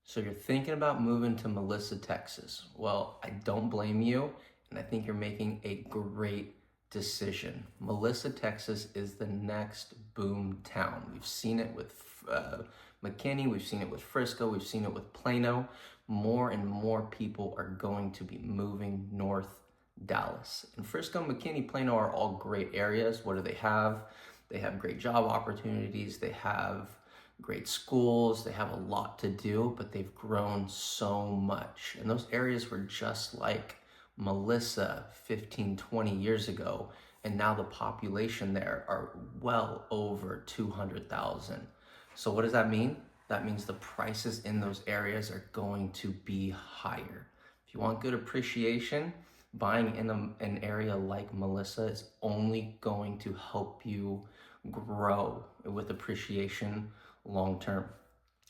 So you're thinking about moving to Melissa, Texas. Well, I don't blame you, and I think you're making a great decision. Melissa, Texas is the next boom town. We've seen it with McKinney, we've seen it with Frisco, we've seen it with Plano. More and more people are going to be moving north Dallas. And Frisco, McKinney, Plano are all great areas. What do they have? They have great job opportunities. They have great schools. They have a lot to do, but they've grown so much. And those areas were just like Melissa 15, 20 years ago. And now the population there are well over 200,000. So what does that mean? That means the prices in those areas are going to be higher. If you want good appreciation, buying in an area like Melissa is only going to help you grow with appreciation long term.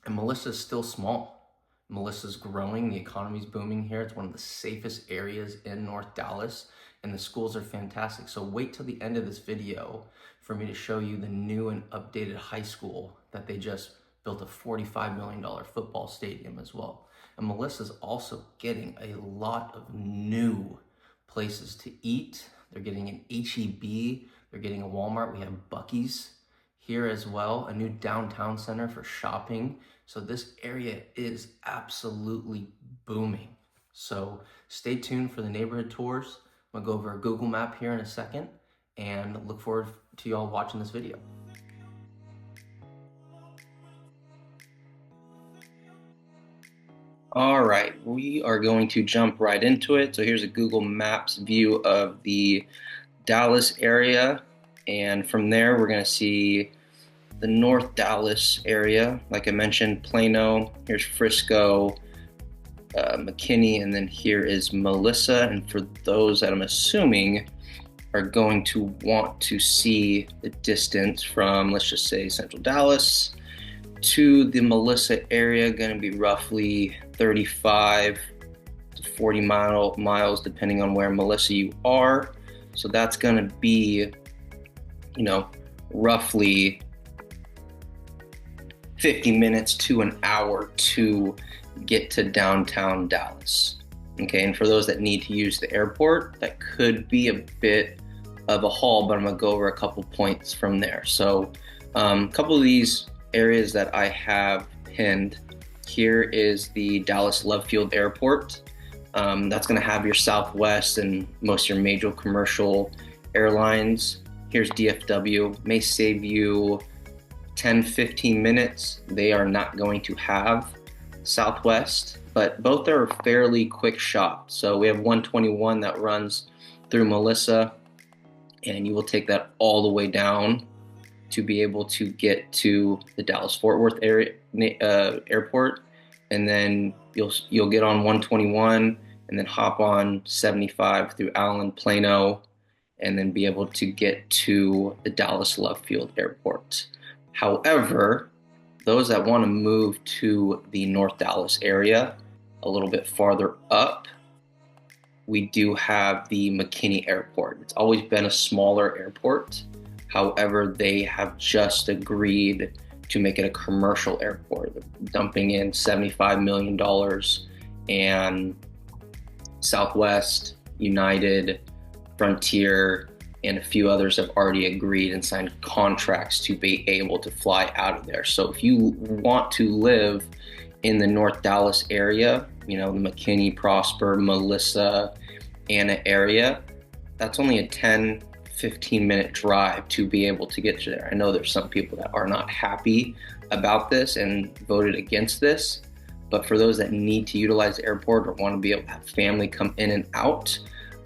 And Melissa's still small. Melissa's growing. The economy's booming here. It's one of the safest areas in North Dallas, and the schools are fantastic. So wait till the end of this video for me to show you the new and updated high school that they just built a $45 million football stadium as well. And Melissa's also getting a lot of new places to eat. They're getting an HEB. They're getting a Walmart. We have Buc-ee's here as well, a new downtown center for shopping. So this area is absolutely booming. So stay tuned for the neighborhood tours. I'm gonna go over a Google map here in a second and look forward to y'all watching this video. All right, we are going to jump right into it. So here's a Google Maps view of the Dallas area. And from there, we're gonna see the North Dallas area. Like I mentioned, Plano, here's Frisco, McKinney, and then here is Melissa. And for those that I'm assuming are going to want to see the distance from, let's just say, Central Dallas to the Melissa area, gonna be roughly 35 to 40 miles, depending on where Melissa you are. So that's gonna be, roughly 50 minutes to an hour to get to downtown Dallas. Okay, and for those that need to use the airport, that could be a bit of a haul, but I'm gonna go over a couple points from there. So a couple of these areas that I have pinned here is the Dallas Love Field Airport. That's gonna have your Southwest and most of your major commercial airlines. Here's DFW, may save you 10-15 minutes. They are not going to have Southwest, but both are a fairly quick shot. So we have 121 that runs through Melissa, and you will take that all the way down to be able to get to the Dallas-Fort Worth area, airport, and then you'll get on 121 and then hop on 75 through Allen, Plano, and then be able to get to the Dallas Love Field Airport. However, those that want to move to the North Dallas area a little bit farther up, we do have the McKinney Airport. It's always been a smaller airport. However, they have just agreed to make it a commercial airport. They're dumping in $75 million, and Southwest, United, Frontier, and a few others have already agreed and signed contracts to be able to fly out of there. So if you want to live in the North Dallas area, the McKinney, Prosper, Melissa, Anna area, that's only a 10-15 minute drive to be able to get to there. I know there's some people that are not happy about this and voted against this, but for those that need to utilize the airport or want to be able to have family come in and out,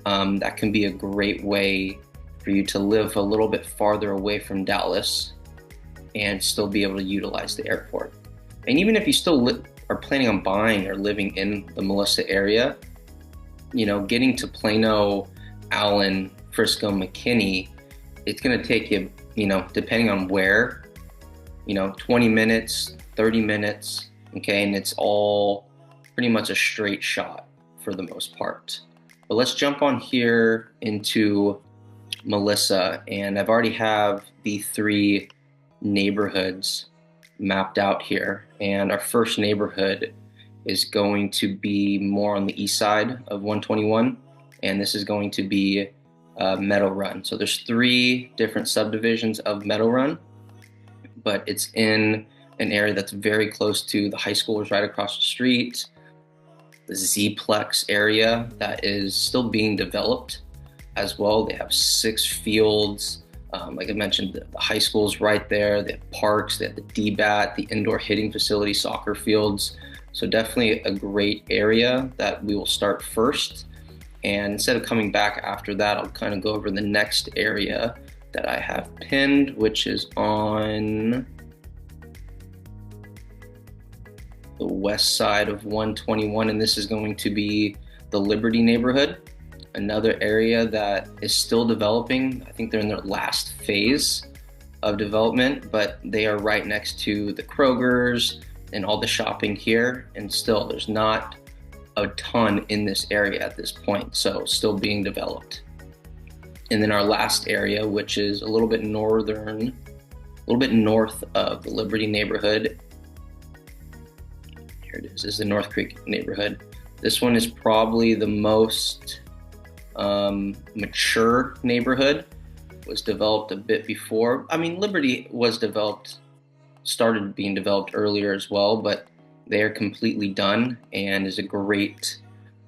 that can be a great way for you to live a little bit farther away from Dallas and still be able to utilize the airport. And even if you still are planning on buying or living in the Melissa area, getting to Plano, Allen, Frisco, McKinney, it's going to take you, depending on where, 20 minutes, 30 minutes, okay, and it's all pretty much a straight shot for the most part. But let's jump on here into Melissa, and I've already have the 3 neighborhoods mapped out here. And our first neighborhood is going to be more on the east side of 121, and this is going to be Meadow Run. So there's 3 different subdivisions of Meadow Run, but it's in an area that's very close to the high school is right across the street, the Z-Plex area that is still being developed as well. They have 6 fields. Like I mentioned, the high school is right there. They have parks, they have the DBAT, the indoor hitting facility, soccer fields. So definitely a great area that we will start first. And instead of coming back after that, I'll kind of go over the next area that I have pinned, which is on the west side of 121, and this is going to be the Liberty neighborhood, another area that is still developing. I think they're in their last phase of development, but they are right next to the Krogers and all the shopping here, and still there's not a ton in this area at this point, so still being developed. And then our last area, which is a little bit north of the Liberty neighborhood. Here it is. This is the North Creek neighborhood. This one is probably the most mature neighborhood. Was developed a bit before. I mean, Liberty was started being developed earlier as well, but they are completely done and is a great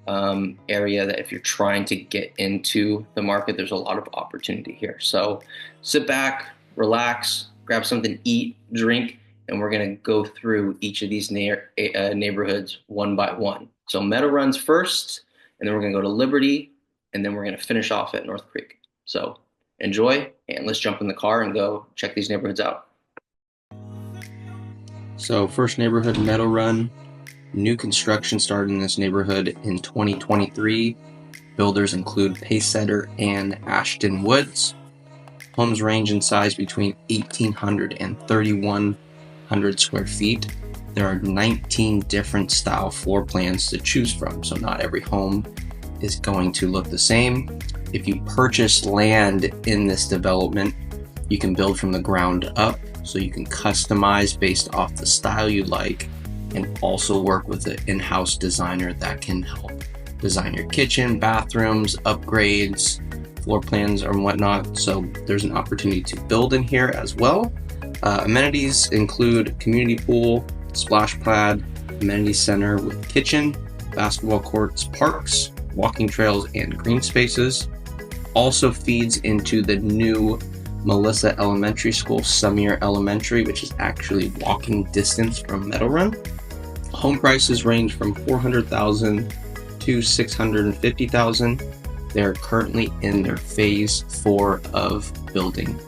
area that if you're trying to get into the market, there's a lot of opportunity here. So sit back, relax, grab something to eat, drink, and we're going to go through each of these neighborhoods one by one. So Meadow Run's first, and then we're going to go to Liberty, and then we're going to finish off at North Creek. So enjoy, and let's jump in the car and go check these neighborhoods out. So first neighborhood, Meadow Run. New construction started in this neighborhood in 2023. Builders include Pacesetter and Ashton Woods. Homes range in size between 1,800 and 3,100 square feet. There are 19 different style floor plans to choose from, so not every home is going to look the same. If you purchase land in this development, you can build from the ground up, so you can customize based off the style you like, and also work with an in-house designer that can help design your kitchen, bathrooms, upgrades, floor plans, or whatnot. So there's an opportunity to build in here as well. Amenities include community pool, splash pad, amenity center with kitchen, basketball courts, parks, walking trails, and green spaces. Also feeds into the new Melissa Elementary School, Summier Elementary, which is actually walking distance from Meadow Run. Home prices range from $400,000 to $650,000. They are currently in their phase 4 of building.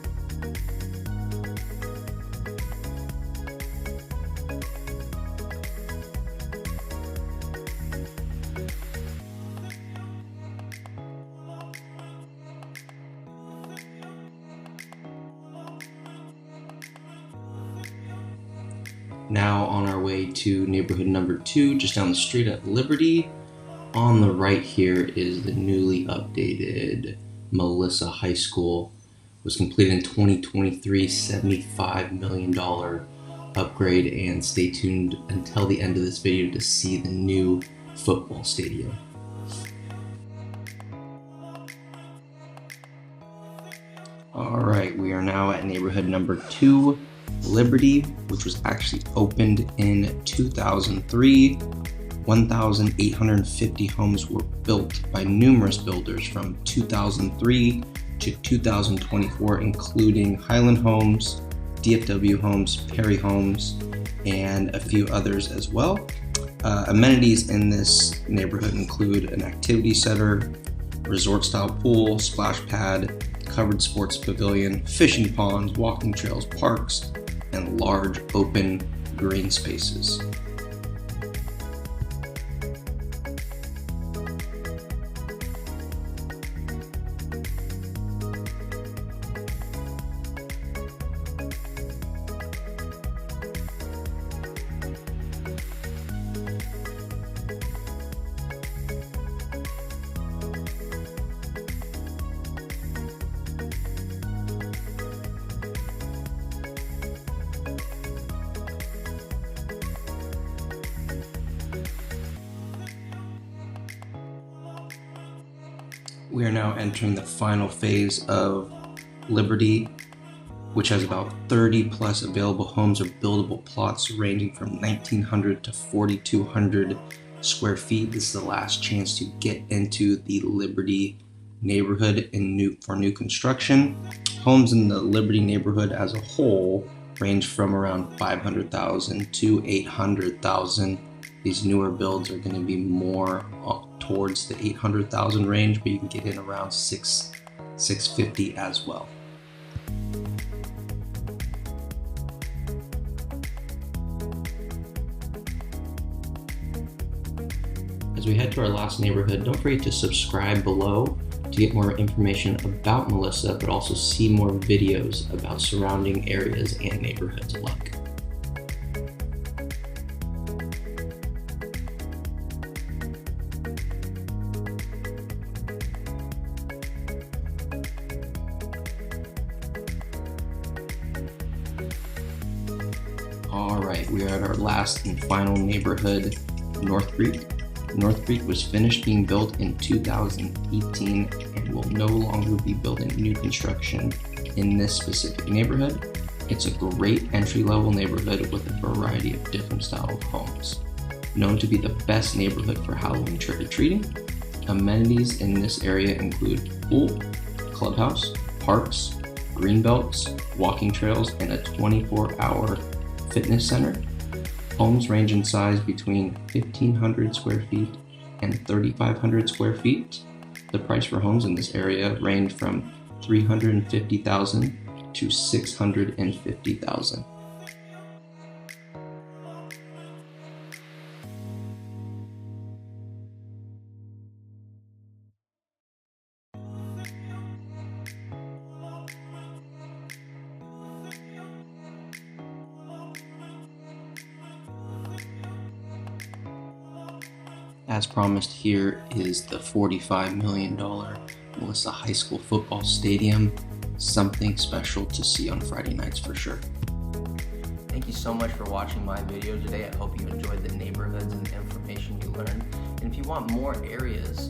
Now on our way to neighborhood number 2, just down the street at Liberty. On the right here is the newly updated Melissa High School. It was completed in 2023, $75 million upgrade, and stay tuned until the end of this video to see the new football stadium. All right, we are now at neighborhood number 2, Liberty, which was actually opened in 2003. 1,850 homes were built by numerous builders from 2003 to 2024, including Highland Homes, DFW Homes, Perry Homes, and a few others as well. Amenities in this neighborhood include an activity center, resort-style pool, splash pad, covered sports pavilion, fishing ponds, walking trails, parks, and large open green spaces. We are now entering the final phase of Liberty, which has about 30 plus available homes or buildable plots ranging from 1,900 to 4,200 square feet. This is the last chance to get into the Liberty neighborhood for new construction. Homes in the Liberty neighborhood as a whole range from around 500,000 to 800,000. These newer builds are going to be more towards the 800,000 range, but you can get in around 650 as well. As we head to our last neighborhood, don't forget to subscribe below to get more information about Melissa, but also see more videos about surrounding areas and neighborhoods alike. All right, we are at our last and final neighborhood, North Creek. North Creek was finished being built in 2018 and will no longer be building new construction in this specific neighborhood. It's a great entry-level neighborhood with a variety of different style of homes. Known to be the best neighborhood for Halloween trick-or-treating, amenities in this area include pool, clubhouse, parks, green belts, walking trails, and a 24-hour fitness center. Homes range in size between 1,500 square feet and 3,500 square feet. The price for homes in this area range from $350,000 to $650,000. As promised, here is the $45 million Melissa High School football stadium. Something special to see on Friday nights for sure. Thank you so much for watching my video today. I hope you enjoyed the neighborhoods and the information you learned. And if you want more areas,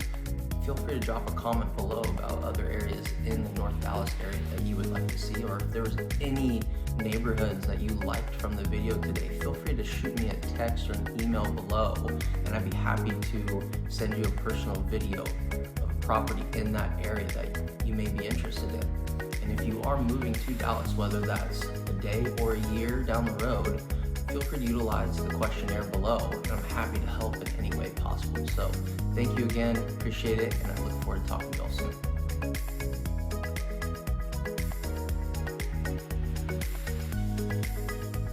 feel free to drop a comment below about other areas in the North Dallas area that you would like to see, or if there was any neighborhoods that you liked from the video today, feel free to shoot me a text or an email below, and I'd be happy to send you a personal video of a property in that area that you may be interested in. And if you are moving to Dallas, whether that's a day or a year down the road, feel free to utilize the questionnaire below, and I'm happy to help in any way possible. So thank you again, appreciate it, and I look forward to talking to you all soon.